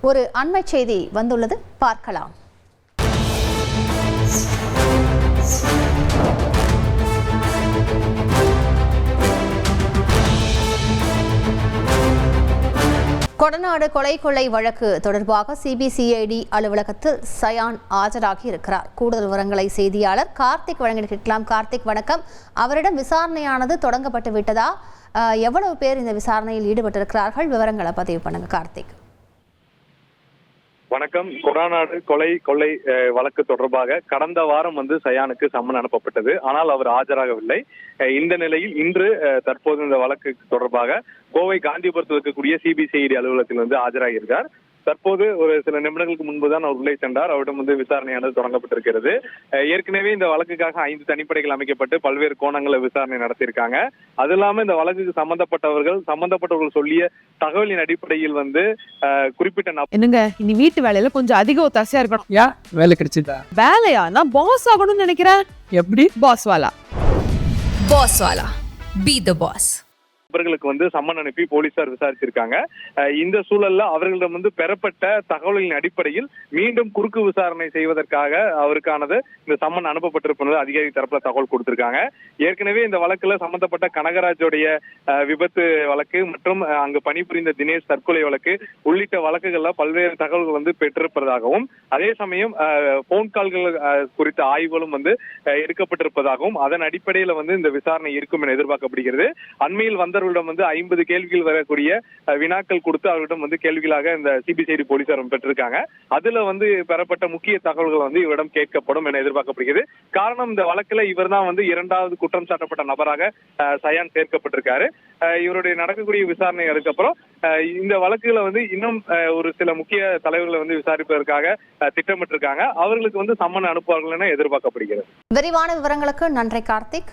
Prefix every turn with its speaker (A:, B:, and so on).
A: ஒரு அண்மை செய்தி வந்துள்ளது, பார்க்கலாம். கொடநாடு கொலை கொள்ளை வழக்கு தொடர்பாக சிபிசிஐடி அலுவலகத்தில் சயான் ஆஜராகி இருக்கிறார். கூடுதல் விவரங்களை செய்தியாளர் கார்த்திக் வழங்க கேட்கலாம். கார்த்திக், வணக்கம். அவரிடம் விசாரணையானது தொடங்கப்பட்டு விட்டதா? எவ்வளவு பேர் இந்த விசாரணையில் ஈடுபட்டிருக்கிறார்கள்? விவரங்களை பதிவு பண்ணுங்க கார்த்திக்.
B: வணக்கம். கொடநாடு கொலை கொள்ளை வழக்கு தொடர்பாக கடந்த வாரம் சயானுக்கு சம்மன் அனுப்பப்பட்டது. ஆனால் அவர் ஆஜராகவில்லை. இந்த நிலையில் இன்று தற்போது இந்த வழக்கு தொடர்பாக கோவை காந்திபுரத்தில் இருக்கக்கூடிய சிபிசிஐடி அலுவலகத்தில் ஆஜராகியிருக்கார். தற்போது ஒரு சில நிமிடங்களுக்கு முன்புதான் அவர் உள்ளே சென்றார். அவரிடம் விசாரணையானது தொடங்கப்பட்டிருக்கிறது. ஏற்கனவே இந்த வழக்குக்காக 5 தனிப்படைகள் அமைக்கப்பட்டு பல்வேறு கோணங்களை விசாரணை நடத்தியிருக்காங்க. அது இல்லாம இந்த வழக்குக்கு சம்பந்தப்பட்டவர்கள் சொல்லிய தகவலின் அடிப்படையில் குறிப்பிட்ட
C: என்னங்க இனி வீட்டு வேலையில கொஞ்சம் அதிக ஒத்தாசையா இருக்கணும்.
D: ஏன் வேலை கிடைச்சிட்டா?
C: வேலையா? நான் பாஸ் ஆகணும்னு நினைக்கிறேன்.
D: எப்படி?
C: பாஸ் வாலா பி தி பாஸ்.
B: நபர்களுக்கு சம்மன் அனுப்பி போலீசார் விசாரிச்சிருக்காங்க. இந்த சூழல்ல அவர்களிடம் பெறப்பட்ட தகவலின் அடிப்படையில் மீண்டும் குறுக்கு விசாரணை செய்வதற்காக அவருக்கானது இந்த சம்மன் அனுப்பப்பட்டிருப்பது அதிகாரி தரப்புல தகவல் கொடுத்திருக்காங்க. ஏற்கனவே இந்த வழக்குல சம்பந்தப்பட்ட கனகராஜோடைய விபத்து வழக்கு மற்றும் அங்கு பணிபுரிந்த தினேஷ் தற்கொலை வழக்கு உள்ளிட்ட வழக்குகள்ல பல்வேறு தகவல்கள் பெற்றிருப்பதாகவும், அதே சமயம் போன் கால்கள் குறித்த ஆய்வுகளும் எடுக்கப்பட்டிருப்பதாகவும், அதன் அடிப்படையில இந்த விசாரணை இருக்கும் என எதிர்பார்க்கப்படுகிறது. அண்மையில் 50 கேள்விகள் வரக்கூடிய வினாக்கள் கொடுத்து அவர்களிடம் கேள்விகளாக இந்த சிபிசிஐடி போலீசார் பெற்றிருக்காங்க. அதுல பெறப்பட்ட முக்கிய தகவல்கள் இவரிடம் கேட்கப்படும் என எதிர்பார்க்கப்படுகிறது. காரணம், இந்த வழக்குல இவர் தான் 2வது குற்றம் சாட்டப்பட்ட நபராக சயான் சேர்க்கப்பட்டிருக்காரு. இவருடைய நடக்கக்கூடிய விசாரணை அதுக்கப்புறம் இந்த வழக்குகளை இன்னும் ஒரு சில முக்கிய தலைவர்களை விசாரிப்பதற்காக திட்டமிட்டிருக்காங்க. அவர்களுக்கு சம்மன் அனுப்புவார்கள் என எதிர்பார்க்கப்படுகிறது.
A: விரிவான விவரங்களுக்கு நன்றி கார்த்திக்.